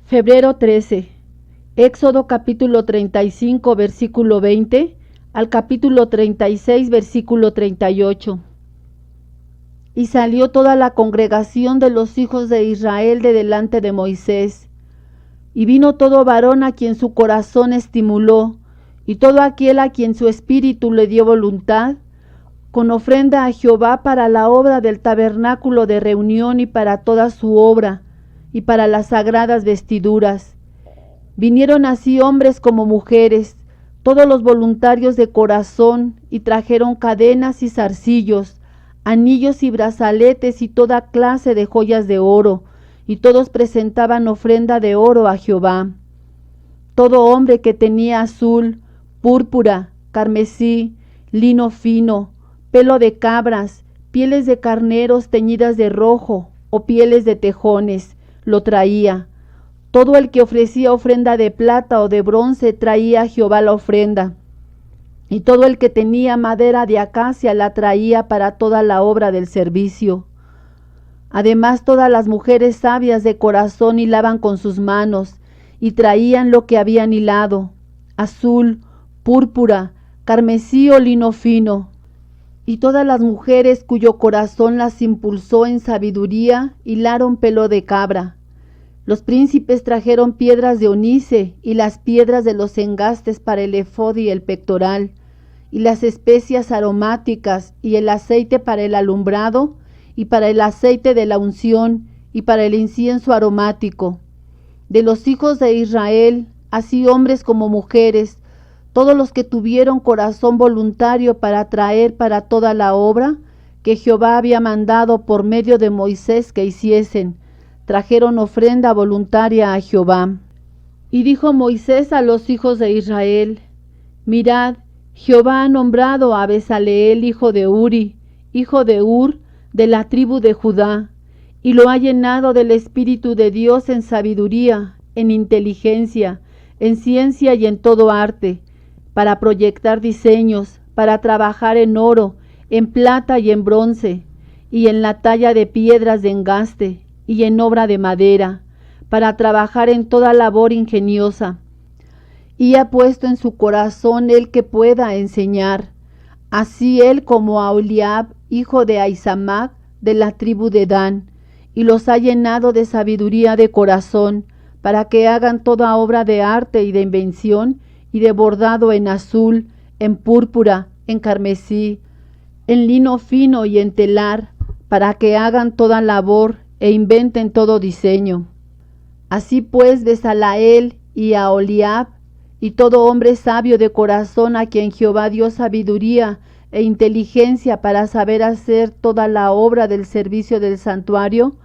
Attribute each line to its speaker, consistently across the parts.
Speaker 1: Febrero 13. Éxodo capítulo 35, versículo 20 al capítulo 36, versículo 38. Y salió toda la congregación de los hijos de Israel de delante de Moisés. Y vino todo varón a quien su corazón estimuló, y todo aquel a quien su espíritu le dio voluntad, con ofrenda a Jehová para la obra del tabernáculo de reunión y para toda su obra, y para las sagradas vestiduras. Vinieron así hombres como mujeres, todos los voluntarios de corazón, y trajeron cadenas y zarcillos, anillos y brazaletes y toda clase de joyas de oro, y todos presentaban ofrenda de oro a Jehová. Todo hombre que tenía azul, púrpura, carmesí, lino fino, pelo de cabras, pieles de carneros teñidas de rojo, o pieles de tejones, lo traía. Todo el que ofrecía ofrenda de plata o de bronce traía a Jehová la ofrenda. Y todo el que tenía madera de acacia la traía para toda la obra del servicio. Además, todas las mujeres sabias de corazón hilaban con sus manos, y traían lo que habían hilado: azul, púrpura, carmesí o lino fino. Y todas las mujeres cuyo corazón las impulsó en sabiduría hilaron pelo de cabra. Los príncipes trajeron piedras de onice y las piedras de los engastes para el efod y el pectoral, y las especias aromáticas y el aceite para el alumbrado, y para el aceite de la unción, y para el incienso aromático. De los hijos de Israel, así hombres como mujeres, todos los que tuvieron corazón voluntario para traer para toda la obra que Jehová había mandado por medio de Moisés que hiciesen, trajeron ofrenda voluntaria a Jehová. Y dijo Moisés a los hijos de Israel: Mirad, Jehová ha nombrado a Besaleel, hijo de Uri, hijo de Hur, de la tribu de Judá, y lo ha llenado del Espíritu de Dios en sabiduría, en inteligencia, en ciencia y en todo arte, para proyectar diseños, para trabajar en oro, en plata y en bronce, y en la talla de piedras de engaste, y en obra de madera, para trabajar en toda labor ingeniosa. Y ha puesto en su corazón el que pueda enseñar, así él como a Oliab, hijo de Ahisamac, de la tribu de Dan, y los ha llenado de sabiduría de corazón, para que hagan toda obra de arte y de invención, y de bordado en azul, en púrpura, en carmesí, en lino fino y en telar, para que hagan toda labor e inventen todo diseño. Así pues, Besalael y a Oliab, y todo hombre sabio de corazón a quien Jehová dio sabiduría e inteligencia para saber hacer toda la obra del servicio del santuario,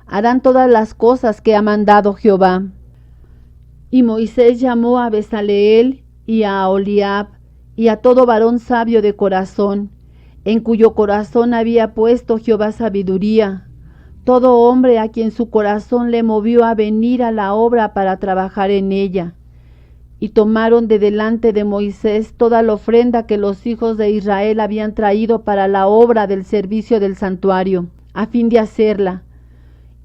Speaker 1: harán todas las cosas que ha mandado Jehová. Y Moisés llamó a Besaleel y a Oliab y a todo varón sabio de corazón, en cuyo corazón había puesto Jehová sabiduría, todo hombre a quien su corazón le movió a venir a la obra para trabajar en ella. Y tomaron de delante de Moisés toda la ofrenda que los hijos de Israel habían traído para la obra del servicio del santuario, a fin de hacerla.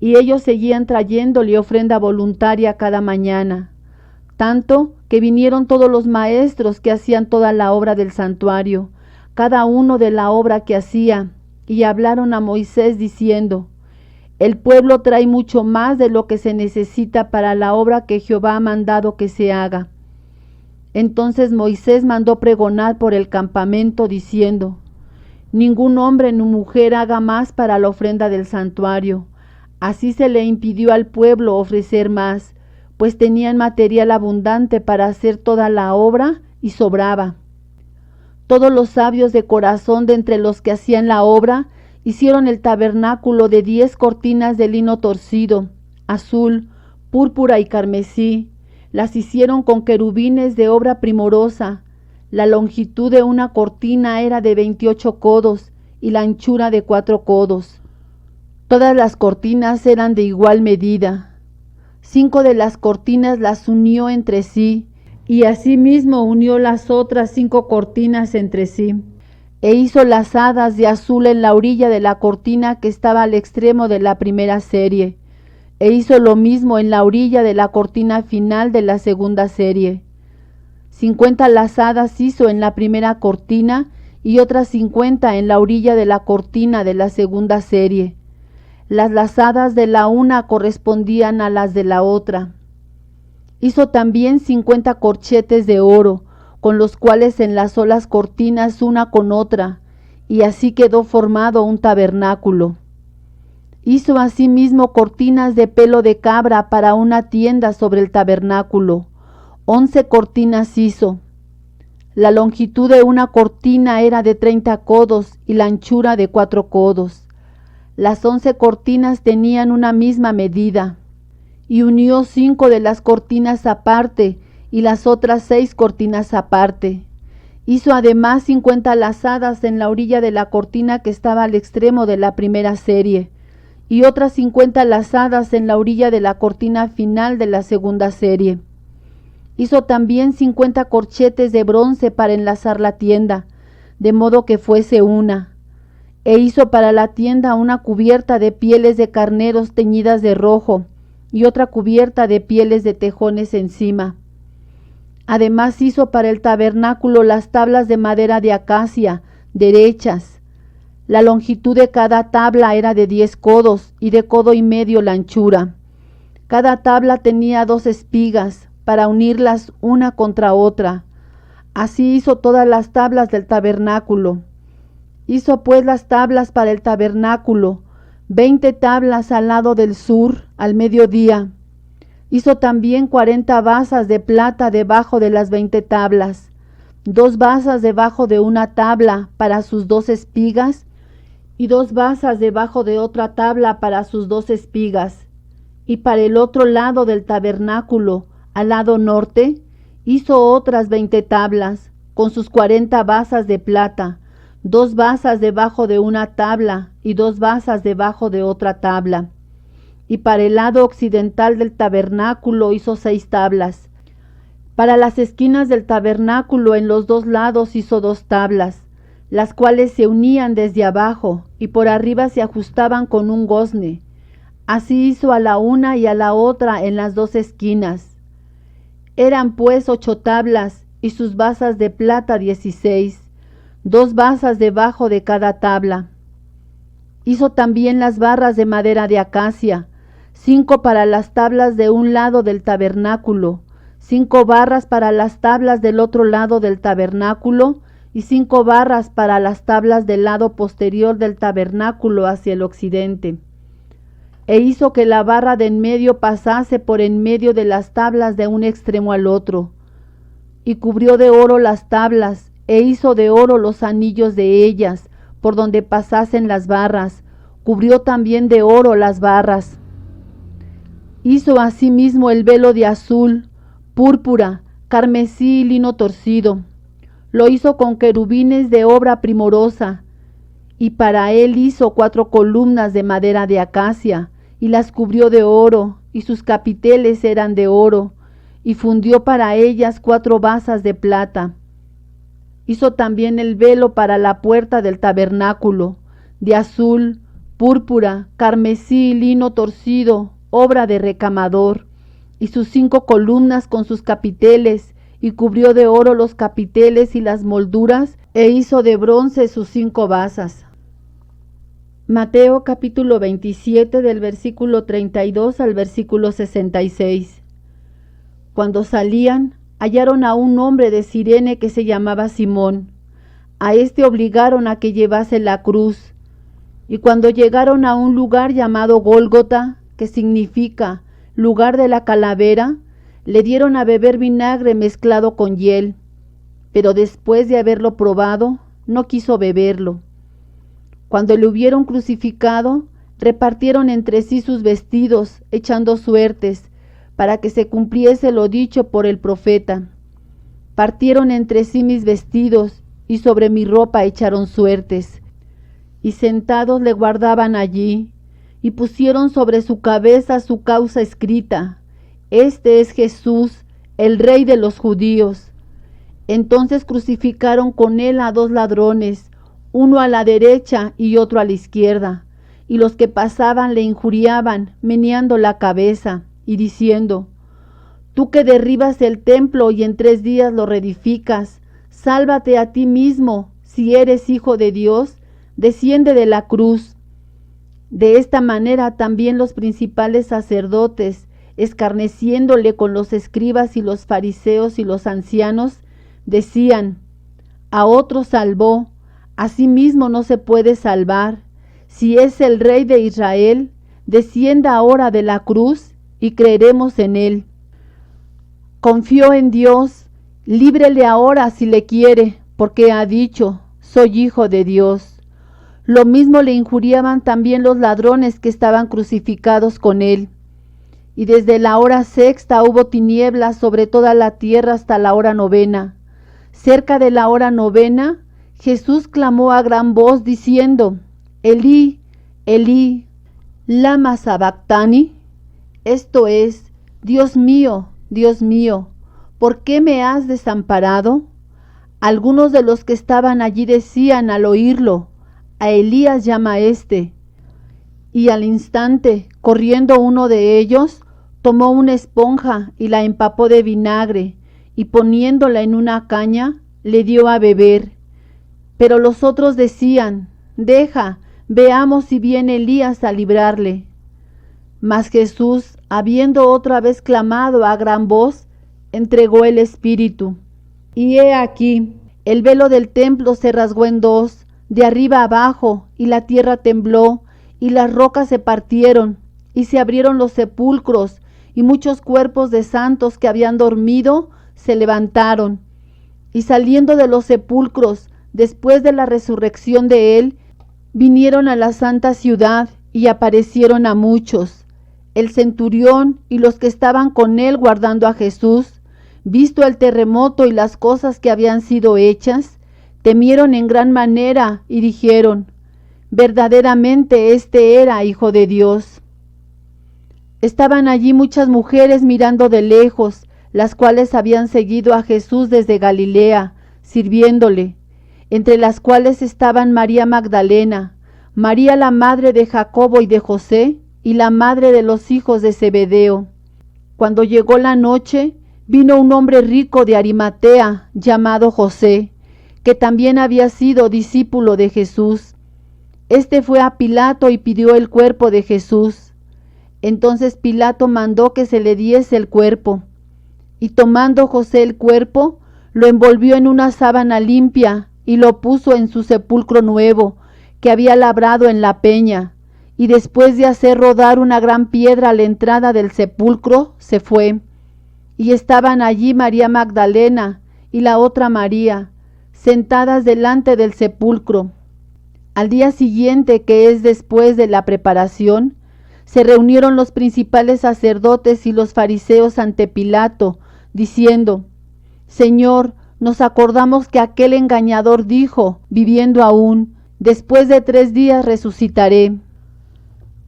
Speaker 1: Y ellos seguían trayéndole ofrenda voluntaria cada mañana, tanto que vinieron todos los maestros que hacían toda la obra del santuario, cada uno de la obra que hacía, y hablaron a Moisés diciendo: El pueblo trae mucho más de lo que se necesita para la obra que Jehová ha mandado que se haga. Entonces Moisés mandó pregonar por el campamento diciendo: Ningún hombre ni mujer haga más para la ofrenda del santuario. Así se le impidió al pueblo ofrecer más, pues tenían material abundante para hacer toda la obra y sobraba. Todos los sabios de corazón de entre los que hacían la obra hicieron el tabernáculo de 10 cortinas de lino torcido, azul, púrpura y carmesí. Las hicieron con querubines de obra primorosa. La longitud de una cortina era de 28 codos y la anchura de 4 codos. Todas las cortinas eran de igual medida. 5 de las cortinas las unió entre sí, y asimismo unió las otras 5 cortinas entre sí. E hizo lazadas de azul en la orilla de la cortina que estaba al extremo de la primera serie, e hizo lo mismo en la orilla de la cortina final de la segunda serie. 50 lazadas hizo en la primera cortina y otras 50 en la orilla de la cortina de la segunda serie. Las lazadas de la una correspondían a las de la otra. Hizo también 50 corchetes de oro, con los cuales enlazó las cortinas una con otra, y así quedó formado un tabernáculo. Hizo asimismo cortinas de pelo de cabra para una tienda sobre el tabernáculo. 11 cortinas hizo. La longitud de una cortina era de 30 codos y la anchura de 4 codos. Las 11 cortinas tenían una misma medida. Y unió 5 de las cortinas aparte y las otras 6 cortinas aparte. Hizo además 50 lazadas en la orilla de la cortina que estaba al extremo de la primera serie, y otras 50 lazadas en la orilla de la cortina final de la segunda serie. Hizo también 50 corchetes de bronce para enlazar la tienda, de modo que fuese una. E hizo para la tienda una cubierta de pieles de carneros teñidas de rojo, y otra cubierta de pieles de tejones encima. Además hizo para el tabernáculo las tablas de madera de acacia, derechas. La longitud de cada tabla era de 10 codos, y de codo y medio la anchura. Cada tabla tenía 2 espigas, para unirlas una contra otra. Así hizo todas las tablas del tabernáculo. Hizo pues las tablas para el tabernáculo, 20 tablas al lado del sur, al mediodía. Hizo también 40 basas de plata debajo de las 20 tablas, 2 basas debajo de una tabla para sus 2 espigas, y 2 basas debajo de otra tabla para sus 2 espigas. Y para el otro lado del tabernáculo, al lado norte, hizo otras 20 tablas, con sus 40 basas de plata, 2 basas debajo de una tabla y 2 basas debajo de otra tabla. Y para el lado occidental del tabernáculo hizo 6 tablas. Para las esquinas del tabernáculo en los 2 lados hizo 2 tablas, las cuales se unían desde abajo y por arriba se ajustaban con un gozne. Así hizo a la una y a la otra en las 2 esquinas. Eran pues 8 tablas y sus basas de plata 16. 2 basas debajo de cada tabla. Hizo también las barras de madera de acacia, 5 para las tablas de un lado del tabernáculo, 5 barras para las tablas del otro lado del tabernáculo, y 5 barras para las tablas del lado posterior del tabernáculo hacia el occidente. E hizo que la barra de en medio pasase por en medio de las tablas de un extremo al otro, y cubrió de oro las tablas, e hizo de oro los anillos de ellas, por donde pasasen las barras, cubrió también de oro las barras. Hizo asimismo el velo de azul, púrpura, carmesí y lino torcido. Lo hizo con querubines de obra primorosa, y para él hizo 4 columnas de madera de acacia, y las cubrió de oro, y sus capiteles eran de oro, y fundió para ellas 4 basas de plata. Hizo también el velo para la puerta del tabernáculo, de azul, púrpura, carmesí y lino torcido, obra de recamador, y sus 5 columnas con sus capiteles, y cubrió de oro los capiteles y las molduras, e hizo de bronce sus 5 basas. Mateo capítulo 27 del versículo 32 al versículo 66. Cuando salían, hallaron a un hombre de Cirene que se llamaba Simón. A éste obligaron a que llevase la cruz. Y cuando llegaron a un lugar llamado Gólgota, que significa lugar de la calavera, le dieron a beber vinagre mezclado con hiel. Pero después de haberlo probado, no quiso beberlo. Cuando le hubieron crucificado, repartieron entre sí sus vestidos, echando suertes, para que se cumpliese lo dicho por el profeta. Partieron entre sí mis vestidos, y sobre mi ropa echaron suertes. Y sentados le guardaban allí, y pusieron sobre su cabeza su causa escrita: Este es Jesús, el Rey de los judíos. Entonces crucificaron con él a 2 ladrones, uno a la derecha y otro a la izquierda, y los que pasaban le injuriaban, meneando la cabeza y diciendo: Tú que derribas el templo y en 3 días lo reedificas, sálvate a ti mismo, si eres hijo de Dios, desciende de la cruz. De esta manera también los principales sacerdotes, escarneciéndole con los escribas y los fariseos y los ancianos, decían: A otro salvó, a sí mismo no se puede salvar. Si es el Rey de Israel, descienda ahora de la cruz y creeremos en él. Confió en Dios, líbrele ahora si le quiere, porque ha dicho: Soy hijo de Dios. Lo mismo le injuriaban también los ladrones que estaban crucificados con él. Y desde la hora 6ª hubo tinieblas sobre toda la tierra hasta la hora 9ª. Cerca de la hora 9ª, Jesús clamó a gran voz diciendo: Elí, Elí, lama sabactani. Esto es: Dios mío, ¿por qué me has desamparado? Algunos de los que estaban allí decían al oírlo: A Elías llama éste. Y al instante, corriendo uno de ellos, tomó una esponja y la empapó de vinagre, y poniéndola en una caña, le dio a beber. Pero los otros decían: Deja, veamos si viene Elías a librarle. Mas Jesús, habiendo otra vez clamado a gran voz, entregó el espíritu. Y he aquí, el velo del templo se rasgó en 2, de arriba abajo, y la tierra tembló, y las rocas se partieron, y se abrieron los sepulcros, y muchos cuerpos de santos que habían dormido se levantaron. Y saliendo de los sepulcros, después de la resurrección de él, vinieron a la santa ciudad, y aparecieron a muchos. El centurión y los que estaban con él guardando a Jesús, visto el terremoto y las cosas que habían sido hechas, temieron en gran manera y dijeron: Verdaderamente este era Hijo de Dios. Estaban allí muchas mujeres mirando de lejos, las cuales habían seguido a Jesús desde Galilea, sirviéndole, entre las cuales estaban María Magdalena, María la madre de Jacobo y de José, y la madre de los hijos de Zebedeo. Cuando llegó la noche, vino un hombre rico de Arimatea, llamado José, que también había sido discípulo de Jesús. Este fue a Pilato y pidió el cuerpo de Jesús. Entonces Pilato mandó que se le diese el cuerpo. Y tomando José el cuerpo, lo envolvió en una sábana limpia y lo puso en su sepulcro nuevo, que había labrado en la peña. Y después de hacer rodar una gran piedra a la entrada del sepulcro, se fue. Y estaban allí María Magdalena y la otra María, sentadas delante del sepulcro. Al día siguiente, que es después de la preparación, se reunieron los principales sacerdotes y los fariseos ante Pilato, diciendo: Señor, nos acordamos que aquel engañador dijo, viviendo aún: Después de 3 días resucitaré.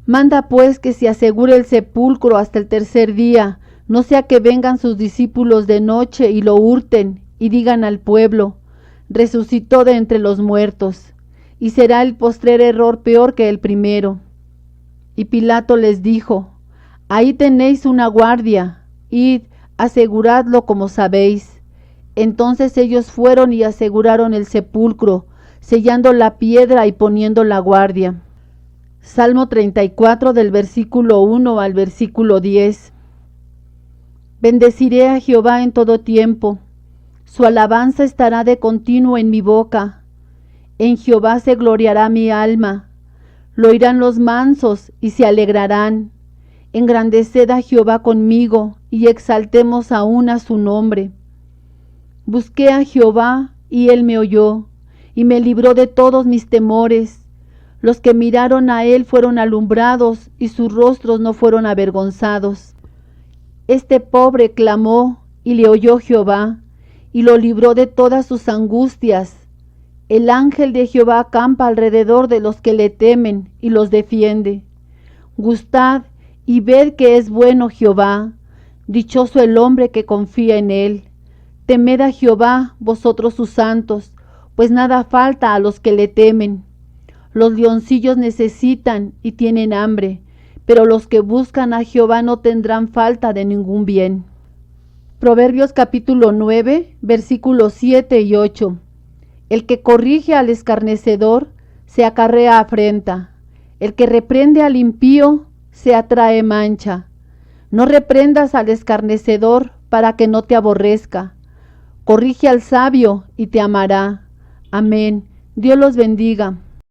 Speaker 1: Manda pues que se asegure el sepulcro hasta el 3er día, no sea que vengan sus discípulos de noche y lo hurten y digan al pueblo: Resucitó de entre los muertos, y será el postrer error peor que el primero. Y Pilato les dijo: Ahí tenéis una guardia, id, aseguradlo como sabéis. Entonces ellos fueron y aseguraron el sepulcro, sellando la piedra y poniendo la guardia. Salmo 34 del versículo 1 al versículo 10. Bendeciré a Jehová en todo tiempo. Su alabanza estará de continuo en mi boca. En Jehová se gloriará mi alma. Lo oirán los mansos y se alegrarán. Engrandeced a Jehová conmigo y exaltemos aún a su nombre. Busqué a Jehová y él me oyó y me libró de todos mis temores. Los que miraron a él fueron alumbrados y sus rostros no fueron avergonzados. Este pobre clamó y le oyó Jehová y lo libró de todas sus angustias. El ángel de Jehová acampa alrededor de los que le temen y los defiende. Gustad y ved que es bueno Jehová, dichoso el hombre que confía en él. Temed a Jehová, vosotros sus santos, pues nada falta a los que le temen. Los leoncillos necesitan y tienen hambre, pero los que buscan a Jehová no tendrán falta de ningún bien. Proverbios capítulo 9, versículos 7 y 8. El que corrige al escarnecedor se acarrea afrenta. El que reprende al impío se atrae mancha. No reprendas al escarnecedor para que no te aborrezca. Corrige al sabio y te amará. Amén. Dios los bendiga.